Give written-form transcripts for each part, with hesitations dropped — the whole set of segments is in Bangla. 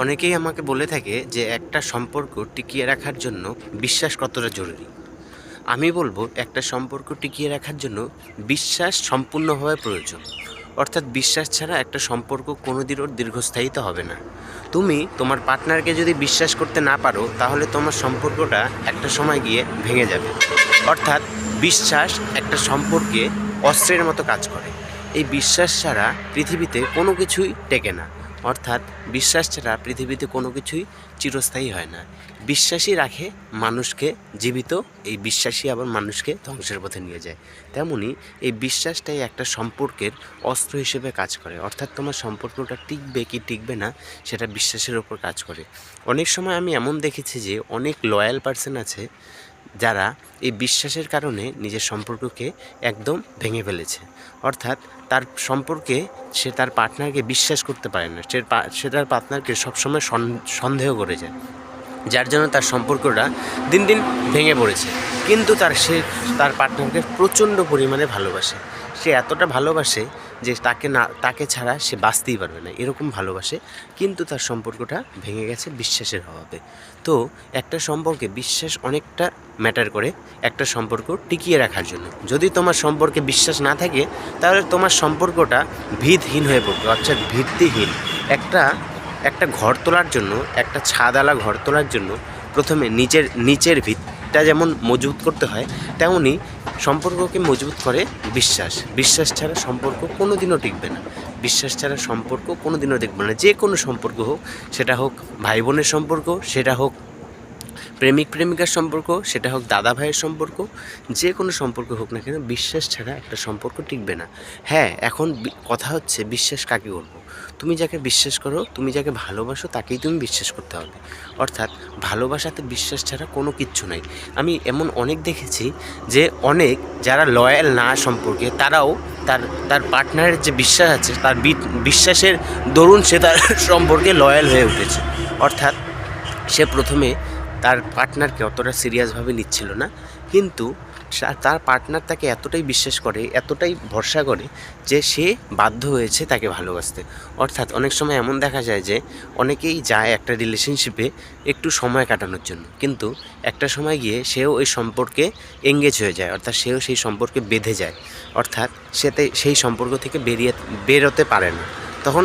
অনেকেই আমাকে বলে থাকে যে একটা সম্পর্ক টিকিয়ে রাখার জন্য বিশ্বাস কতটা জরুরি। আমি বলবো একটা সম্পর্ক টিকিয়ে রাখার জন্য বিশ্বাস সম্পূর্ণভাবে প্রয়োজন। অর্থাৎ বিশ্বাস ছাড়া একটা সম্পর্ক কোনোদিনও দীর্ঘস্থায়ী তো হবে না। তুমি তোমার পার্টনারকে যদি বিশ্বাস করতে না পারো তাহলে তোমার সম্পর্কটা একটা সময় গিয়ে ভেঙে যাবে। অর্থাৎ বিশ্বাস একটা সম্পর্কে অস্ত্রের মতো কাজ করে। এই বিশ্বাস ছাড়া পৃথিবীতে কোনো কিছুই টেকে না। অর্থাৎ বিশ্বাস ছাড়া পৃথিবীতে কোনো কিছুই চিরস্থায়ী হয় না। বিশ্বাসই রাখে মানুষকে জীবিত, এই বিশ্বাসই আবার মানুষকে ধ্বংসের পথে নিয়ে যায়। তেমনি এই বিশ্বাসটাই একটা সম্পর্কের অস্ত্র হিসেবে কাজ করে। অর্থাৎ তোমার সম্পর্কটা টিকবে কি টিকবে না সেটা বিশ্বাসের ওপর কাজ করে। অনেক সময় আমি এমন দেখেছি যে অনেক লয়াল পার্সন আছে যারা এই বিশ্বাসের কারণে নিজের সম্পর্ককে একদম ভেঙে ফেলেছে। অর্থাৎ তার সম্পর্কে সে তার পার্টনারকে বিশ্বাস করতে পারে না, সে তার পার্টনারকে সবসময় সন্দেহ করে যায়, যার জন্য তার সম্পর্কটা দিন দিন ভেঙে পড়েছে। কিন্তু সে তার পার্টনারকে প্রচণ্ড পরিমাণে ভালোবাসে। সে এতটা ভালোবাসে যে তাকে ছাড়া সে বাঁচতেই পারবে না, এরকম ভালোবাসে। কিন্তু তার সম্পর্কটা ভেঙে গেছে বিশ্বাসের অভাবে। তো একটা সম্পর্কে বিশ্বাস অনেকটা ম্যাটার করে একটা সম্পর্ক টিকিয়ে রাখার জন্য। যদি তোমার সম্পর্কে বিশ্বাস না থাকে তাহলে তোমার সম্পর্কটা ভিতহীন হয়ে পড়বে, অর্থাৎ ভিত্তিহীন। একটা ঘর তোলার জন্য, একটা ছাদওয়ালা ঘর তোলার জন্য প্রথমে নিচের ভিতটা যেমন মজবুত করতে হয়, তেমনি সম্পর্ককে মজবুত করে বিশ্বাস। বিশ্বাস ছাড়া সম্পর্ক কোনো দিনও টিকবে না। বিশ্বাস ছাড়া সম্পর্ক কোনো দিনও টিকবে না। যে কোনো সম্পর্ক হোক, সেটা হোক ভাই বোনের সম্পর্ক, সেটা হোক প্রেমিক প্রেমিকার সম্পর্ক, সেটা হোক দাদা ভাইয়ের সম্পর্ক, যে কোনো সম্পর্ক হোক না কেন, বিশ্বাস ছাড়া একটা সম্পর্ক টিকবে না। হ্যাঁ, এখন কথা হচ্ছে বিশ্বাস কাকে করবো। তুমি যাকে বিশ্বাস করো, তুমি যাকে ভালোবাসো, তাকেই তুমি বিশ্বাস করতে হবে। অর্থাৎ ভালোবাসাতে বিশ্বাস ছাড়া কোনো কিচ্ছু নাই। আমি এমন অনেক দেখেছি যে অনেক যারা লয়াল না সম্পর্কে, তারাও তার পার্টনারের যে বিশ্বাস আছে, তার বিশ্বাসের দরুন সে তার সম্পর্কে লয়াল হয়ে উঠেছে। অর্থাৎ সে প্রথমে তার পার্টনারকে অতটা সিরিয়াসভাবে নিচ্ছিল না, কিন্তু তার পার্টনার তাকে এতটাই বিশ্বাস করে, এতটাই ভরসা করে যে সে বাধ্য হয়েছে তাকে ভালোবাসতে। অর্থাৎ অনেক সময় এমন দেখা যায় যে অনেকেই যায় একটা রিলেশনশিপে একটু সময় কাটানোর জন্য, কিন্তু একটা সময় গিয়ে সেও ওই সম্পর্কে এঙ্গেজ হয়ে যায়, অর্থাৎ সেও সেই সম্পর্কে বেঁধে যায়। অর্থাৎ সেই সম্পর্ক থেকে বেরোতে পারে না। তখন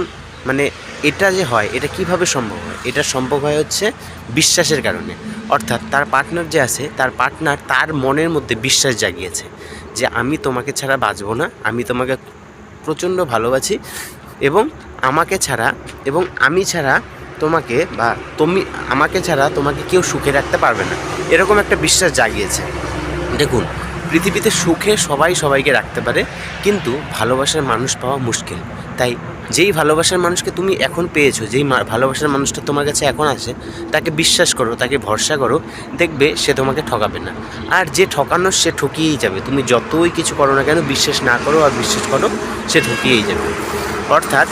এটা যে হয়, এটা কিভাবে সম্ভব হয়? এটা সম্ভব হয় হচ্ছে বিশ্বাসের কারণে। অর্থাৎ তার পার্টনার যে আছে, তার পার্টনার তার মনের মধ্যে বিশ্বাস জাগিয়েছে যে আমি তোমাকে ছাড়া বাঁচবো না, আমি তোমাকে প্রচণ্ড ভালোবাসি, এবং আমি ছাড়া তোমাকে, বা আমাকে ছাড়া তোমাকে কেউ সুখে রাখতে পারবে না, এরকম একটা বিশ্বাস জাগিয়েছে। দেখুন, পৃথিবীতে সুখে সবাই সবাইকে রাখতে পারে, কিন্তু ভালোবাসার মানুষ পাওয়া মুশকিল। তাই যেই ভালোবাসার মানুষকে তুমি এখন পেয়েছো, যেই ভালোবাসার মানুষটা তোমার কাছে এখন আছে, তাকে বিশ্বাস করো, তাকে ভরসা করো, দেখবে সে তোমাকে ঠকাবে না। আর যে ঠকানোর, সে ঠকিয়েই যাবে। তুমি যতই কিছু করো না কেন, বিশ্বাস না করো আর বিশ্বাস করো, সে ঠকিয়েই যাবে। অর্থাৎ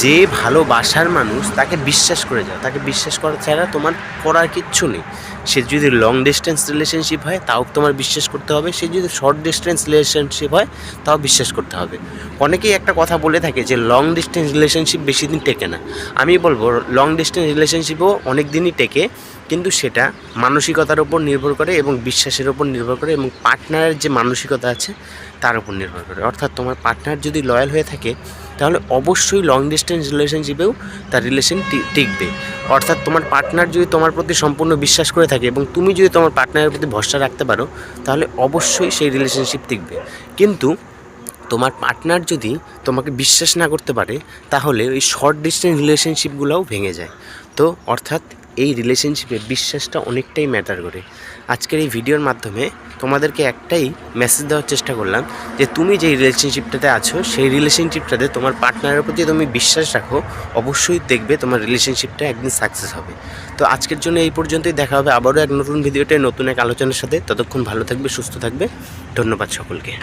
যে ভালোবাসার মানুষ, তাকে বিশ্বাস করে যাও। তাকে বিশ্বাস করা ছাড়া তোমার করার কিচ্ছু নেই। সে যদি লং ডিস্টেন্স রিলেশনশিপ হয়, তাও তোমার বিশ্বাস করতে হবে। সে যদি শর্ট ডিস্টেন্স রিলেশনশিপ হয়, তাও বিশ্বাস করতে হবে। অনেকেই একটা কথা বলে থাকে যে লং ডিস্টেন্স রিলেশনশিপ বেশি দিন টেকে না। আমি বলবো লং ডিস্টেন্স রিলেশনশিপও অনেক দিনই টেকে, কিন্তু সেটা মানসিকতার উপর নির্ভর করে এবং বিশ্বাসের উপর নির্ভর করে, এবং পার্টনারের যে মানসিকতা আছে তার উপর নির্ভর করে। অর্থাৎ তোমার পার্টনার যদি লয়াল হয়ে থাকে, তাহলে অবশ্যই লং ডিস্টেন্স রিলেশনশিপেও তার রিলেশন টিকবে। অর্থাৎ তোমার পার্টনার যদি তোমার প্রতি সম্পূর্ণ বিশ্বাস করে থাকে এবং তুমি যদি তোমার পার্টনারের প্রতি ভরসা রাখতে পারো, তাহলে অবশ্যই সেই রিলেশনশিপ টিকবে। কিন্তু তোমার পার্টনার যদি তোমাকে বিশ্বাস না করতে পারে, তাহলে ওই শর্ট ডিস্টেন্স রিলেশনশিপগুলোও ভেঙে যায়। তো অর্থাৎ এই রিলেশনশিপে বিশ্বাসটা অনেকটাই ম্যাটার করে। আজকের এই ভিডিওর মাধ্যমে তোমাদেরকে একটাই মেসেজ দেওয়ার চেষ্টা করলাম যে তুমি যেই রিলেশনশিপটাতে আছো, সেই রিলেশনশিপটাতে তোমার পার্টনারের প্রতি তুমি বিশ্বাস রাখো, অবশ্যই দেখবে তোমার রিলেশনশিপটা একদিন সাকসেস হবে। তো আজকের জন্য এই পর্যন্তই। দেখা হবে আবারও এক নতুন ভিডিওতে, নতুন এক আলোচনার সাথে। ততক্ষণ ভালো থাকবে, সুস্থ থাকবে। ধন্যবাদ সকলকে।